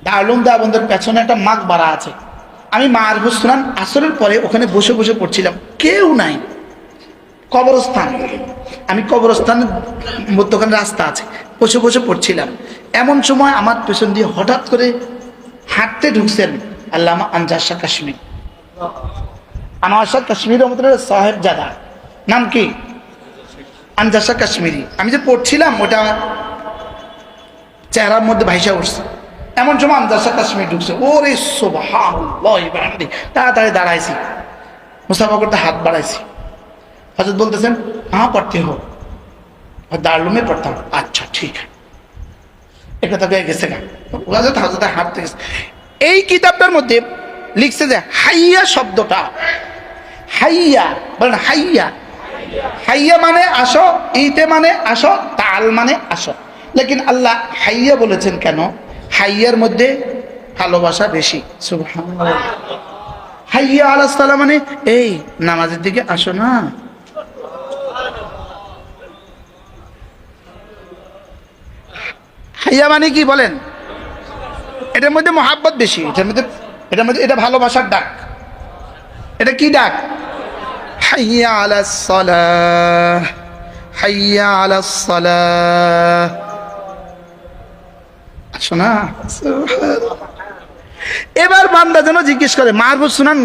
দারুলুম দেওবন্দের পেছনে একটা মাকবারা আছে। আমি মারফুস সুনান আসরের পরে ওখানে বসে বসে পড়ছিলাম, কেউ নাই, কবরস্থান। আমি কবরস্থানের মধ্যখানে রাস্তা আছে, বসে বসে পড়ছিলাম। এমন সময় আমার পেছন দিয়ে হঠাৎ করে হাঁটতে ঢুকছেন আল্লামা আনজার শাহ কাশ্মীর। আনোয়ার শাহ কাশ্মীর রহমতুল্লাহ সাহেব জাদা, নাম কি? আনজার শাহ কাশ্মীরি। আমি যে পড়ছিলাম ওটা চেহারার মধ্যে ভাইসা উঠছে। এমন সময় আনজার শাহ কাশ্মীর ঢুকছে। ওরে সুবহানাল্লাহ, তাড়াতাড়ি দাঁড়াইছি, মুসাফা করতে হাত বাড়াইছি। হযরত বলতেছেন হ্যাঁ পড়তে হো, দারুলুমে পড়তাম। আচ্ছা ঠিক আছে, এটা তো গেছে গা। হযরত হাঁটতে গেছে। এই কিতাবটার মধ্যে লিখছে যে হাইয়া শব্দটা, হাইয়া বলেন, হাইয়া, হাইয়া মানে আসো, ইতে মানে আসো, তাল মানে আসো। লেকিন আল্লাহ হাইয়া বলেছেন কেন? হাইয়ার মধ্যে ভালোবাসা বেশি। সুবহানাল্লাহ। হাইয়া আলাস সালাম মানে এই নামাজের দিকে আসো না। হাইয়া মানে কি বলেন? এটার মধ্যে মহাব্বত বেশি, এটার মধ্যে এটা ভালোবাসার ডাক। এটা কি ডাক? হাইয়া আলাস সালাহ, হাইয়া আলাস সালাহ, আসো না। এবার বান্দা যেন জিজ্ঞেস করে, মারফুস সুনান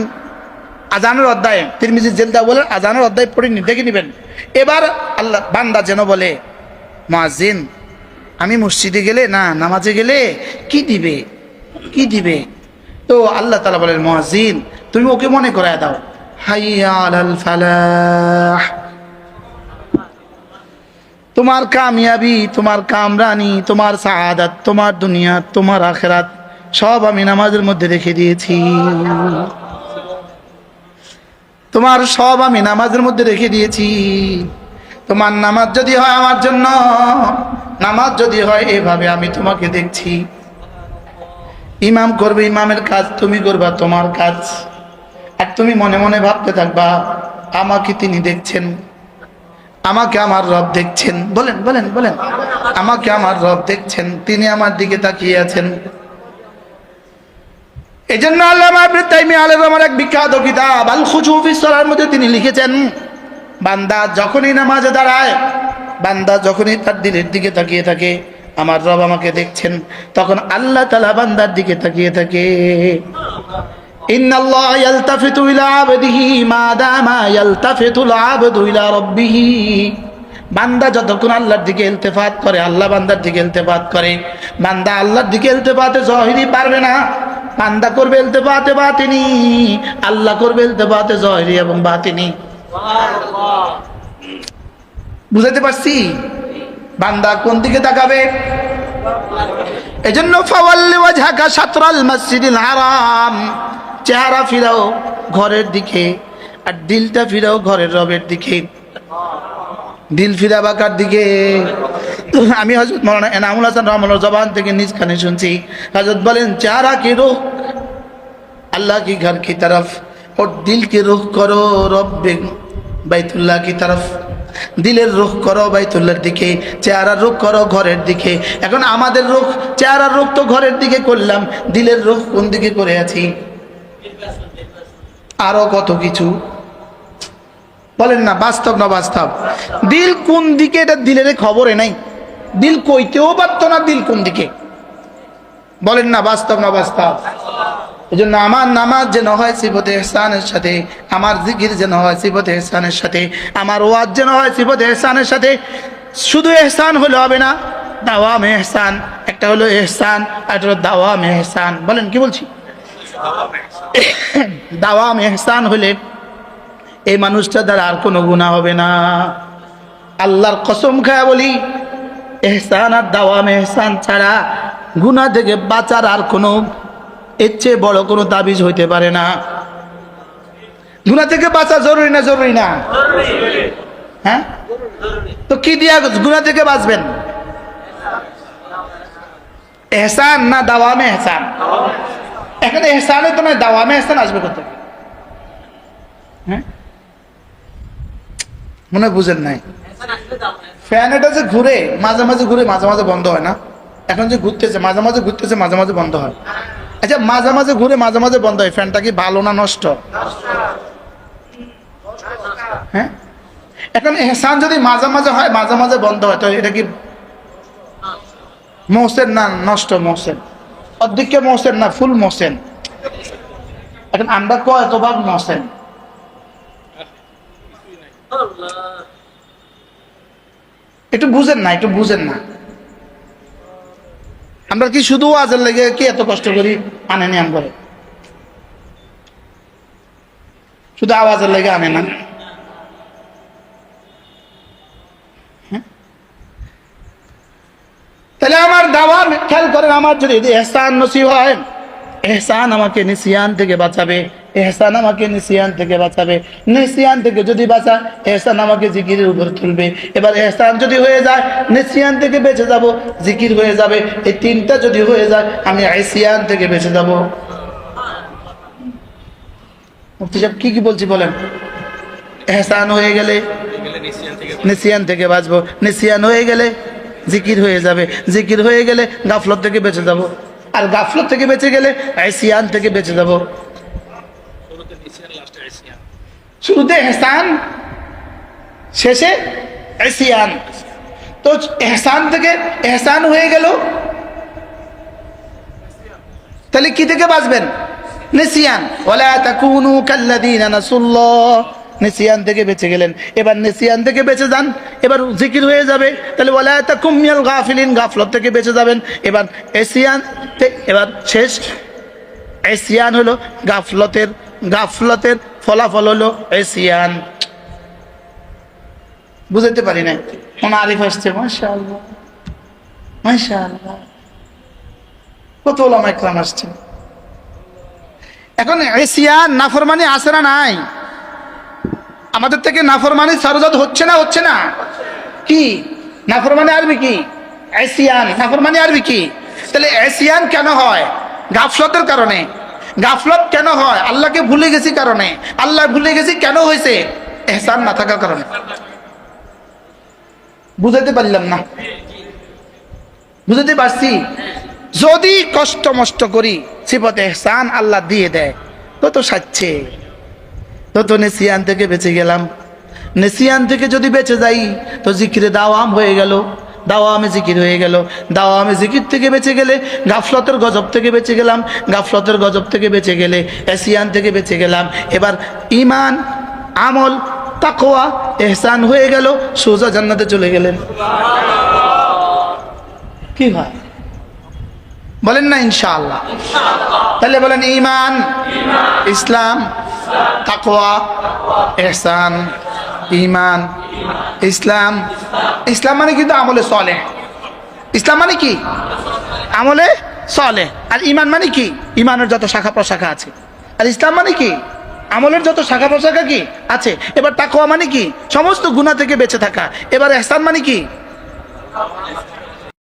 আজানের অধ্যায়, তিরমিজি জেলদা বলে আজানের অধ্যায় পড়ে দেখে নিবেন। এবার আল্লাহ বান্দা যেন বলে, মুয়াজ্জিন আমি মসজিদে গেলে না নামাজে গেলে কি দিবে, কি দিবে? তো আল্লাহ তাআলা বলেন, মুয়াজ্জিন তুমি ওকে মনে করায় দাও, হাইয়া আলাল ফালাহ। তোমার কামিয়াবি, তোমার কামরানি, তোমার সাআদাত, তোমার দুনিয়া, তোমার আখিরাত সব আমি নামাজের মধ্যে রেখে দিয়েছি। তোমার সব আমি নামাজের মধ্যে রেখে দিয়েছি। তোমার নামাজ যদি হয় আমার জন্য, নামাজ যদি হয় এভাবে আমি তোমাকে দেখছি। ইমাম করবে ইমামের কাজ, তুমি করবা তোমার কাজ। আর তুমি মনে মনে ভাবতে থাকবা আমাকে তিনি দেখছেন, আমাকে আমার রব দেখছেন। বলেন বলেন বলেন, আমাকে আমার রব দেখছেন, তিনি আমার দিকে তাকিয়ে আছেন। এই জন্য আল্লামা ইবনে তাইমিয়া আলাইহিস রহমার এক বিখ্যাত কিতাব আল খুশু ফিস সালার মধ্যে তিনি লিখেছেন, বান্দা যখনই নামাজে দাঁড়ায়, বান্দা যখনই তার দিলের দিকে তাকিয়ে থাকে, আমার রব আমাকে দেখছেন, তখন আল্লাহ তাআলা বান্দার দিকে তাকিয়ে থাকে। ইন্নাল্লাহ ইয়ালতাফিতু ইলা আবদিহি মা দামা ইয়ালতাফিতুল আবদু ইলা রাব্বিহি। বান্দা যতক্ষণ আল্লাহর দিকে ইলতিফাত করে, আল্লাহ বান্দার দিকে ইলতিফাত করে। বান্দা আল্লাহর দিকে ইলতিফাতে যাহিরি পারবে না, বান্দা করবে ইলতিফাতে বাতিনি, আল্লাহ করবে ইলতিফাতে যাহিরি এবং বাতিনি। সুবহানাল্লাহ। বুঝাতে পারছি? বান্দা কোন দিকে তাকাবে? এজন্য ফাওয়াল্লি ওয়াজহাকা শাতরাল মসজিদিল হারাম, চেহারা ফিরাও ঘরের দিকে, আর দিলটা ফিরাও ঘরের রবের দিকে। দিল ফিরাবা কার দিকে? আমি হযরত মাওলানা এনামুল হাসান রহমাতুল্লাহ জবান থেকে নিজ কানে শুনছি, হযরত বলেন চেহারা কি রুখ अल्लाह की घर की तरफ और दिल की रुख करो रब्बे বাইতুল্লাহ की तरफ। দিলের রুখ করো বাইতুল্লাহর দিকে, চেহারার রুখ করো ঘরের দিকে। এখন আমাদের রুখ, চেহারার রুখ তো ঘরের দিকে করলাম, দিলের রুখ কোন দিকে করে আছি? আরো কত কিছু বলেন না, বাস্তব না বাস্তব? দিল কোন দিকে এটা দিলের খবরে নাই, দিল কইতেও পারতো না দিল কোন দিকে। বলেন না, বাস্তব না বাস্তব? এই জন্য আমার নামাজ যেন হয় সিফতে ইহসানের সাথে, আমার জিকির যেন হয় সিফতে ইহসানের সাথে, আমার ওয়াজ যেন হয় সিফতে ইহসানের সাথে। শুধু ইহসান হলে হবে না, দাওয়াম ইহসান। একটা হলো ইহসান, আর একটা হলো দাওয়াম ইহসান। বলেন কি বলছি? দাওয়াম ইহসান হলে এই মানুষটা দ্বারা আর কোনো গুনাহ হবে না। আল্লাহর কসম খায়া বলি, ইহসান আর দাওয়াম ইহসান ছাড়া গুনাহ থেকে বাঁচার আর কোনো এর চেয়ে বড় কোনো তাবিজ হইতে পারে না। গুনাহ থেকে বাঁচা জরুরি না জরুরি না? হ্যাঁ, তো কি দিয়া গুনাহ থেকে বাঁচবেন? ইহসান না দাওয়ামে ইহসান? এখানে ইহসানে তো নয়, দাওয়ামে ইহসান আসবে কোথা থেকে? হ্যাঁ, মনে বুঝেন নাই? ফ্যান এটা যে ঘুরে, মাঝে মাঝে ঘুরে, মাঝে মাঝে বন্ধ হয় না। এখন যে ঘুরতেছে মাঝে মাঝে ঘুরতেছে, মাঝে মাঝে বন্ধ হয়। আচ্ছা মাঝে মাঝে ঘুরে মাঝে মাঝে বন্ধ হয়, ফ্যানটা কি ভালো না নষ্ট? হ্যাঁ, এখন এহসান যদি মাঝে মাঝে হয় মাঝে মাঝে বন্ধ হয়, তো এটা কি মহসেন না নষ্ট? মহসেন, অর্ধেককে মহসেন না ফুল মহসেন। এখন আমরা কত ভাগ মহসেন? একটু বুঝেন না, একটু বুঝেন না। আমরা কি শুধু আজের লেগে কি এত কষ্ট করি? আনে নিয়ম করে শুধু আওয়াজের লেগে আনে না। তাহলে আমার দাওয়া খেয়াল করেন, আমার যদি এহসান নসিব হয়, এহসান আমাকে নিসিয়ান থেকে বাঁচাবে, এহসান আমাকে নিসিয়ান থেকে বাঁচাবে। নিসিয়ান থেকে যদি বাঁচা, এহসান আমাকে জিকিরের উপর তুলবে। এবার এহসান যদি হয়ে যায়, নিসিয়ান থেকে বেঁচে যাব, জিকির হয়ে যাবে। এই তিনটা যদি হয়ে যায়, আমি আইসিয়ান থেকে বেঁচে যাব। মুফতি সাহেব কি কি বলছি বলেন? এহসান হয়ে গেলে নিসিয়ান থেকে বাঁচবো, নিসিয়ান হয়ে গেলে জিকির হয়ে যাবে, জিকির হয়ে গেলে গাফলত থেকে বেঁচে যাব, আর গাফলত থেকে বেঁচে গেলে আইসিয়ান থেকে বেঁচে যাব। শুরুতে এহসান, শেষে আইসিয়ান। তো এহসান থেকে এহসান হয়ে গেল, তাহলে কি থেকে বাঁচবেন? নিসিয়ান। ওয়ালা তাকুনু কাল্লাযীনা নাসুল্লাহ, নিসিয়ান থেকে বেঁচে গেলেন। এবার নিসিয়ান থেকে বেঁচে যান, এবার জিকির হয়ে যাবে। তাহলে ওয়ালা তাকুম মিনাল গাফিলিন, গাফলত থেকে বেঁচে যাবেন। এবার এসিয়ান, এবার শেষ এসিয়ান হলো গাফলতের, গাফলতের ফলাফল হলো এসিয়ান। বুঝতে পারি না। মনে আরিফ আসছে, মাশাআল্লাহ মাশাআল্লাহ, কত ওলামা ইকরাম আসছে। এখন এসিয়ান নাফরমানি আছে না নাই? আমাদের থেকে নাফরমানি সারজাদ হচ্ছে না? হচ্ছে না? কি নাফরমানি আরবি কি? এসিয়ান। নাফরমানি আরবি কি? তাহলে এসিয়ান কেন হয়? গাফলতের কারণে। গাফলত কেন হয়? আল্লাহকে ভুলে গেছি কারণে। আল্লাহ ভুলে গেছি কেন হয়েছে? এহসান না থাকার কারণে। বুঝাতে পারলাম না? বুঝাতে পারছি? যদি কষ্ট মষ্ট করি, সিফাতে এহসান আল্লাহ দিয়ে দেয়, তত সাচ্ছে, তত নেসিয়ান থেকে বেঁচে গেলাম। নেসিয়ান থেকে যদি বেঁচে যাই, তো জিকিরে দাওয়াম হয়ে গেল, দাওয়ামে জিকির হয়ে গেল। দাওয়ামে জিকির থেকে বেঁচে গেলে গাফলতের গজব থেকে বেঁচে গেলাম, গাফলতের গজব থেকে বেঁচে গেলে এসিয়ান থেকে বেঁচে গেলাম। এবার ঈমান, আমল, তাকওয়া, ইহসান হয়ে গেল, সোজা জান্নাতে চলে গেলেন। কি হয় বলেন না? ইনশাআল্লাহ। তাহলে বলেন ঈমান, ইসলাম, তাকওয়া, ইহসান। ঈমান, ইসলাম। ইসলাম মানে কিন্তু আমলে সালেহ। ইসলাম মানে কি? আমলে সালেহ। আর ঈমান মানে কি? ঈমানের যত শাখা প্রশাখা আছে। আর ইসলাম মানে কি? আমলের যত শাখা প্রশাখা কি আছে। এবার তাকওয়া মানে কি? সমস্ত গুনাহ থেকে বেঁচে থাকা। এবার ইহসান মানে কি?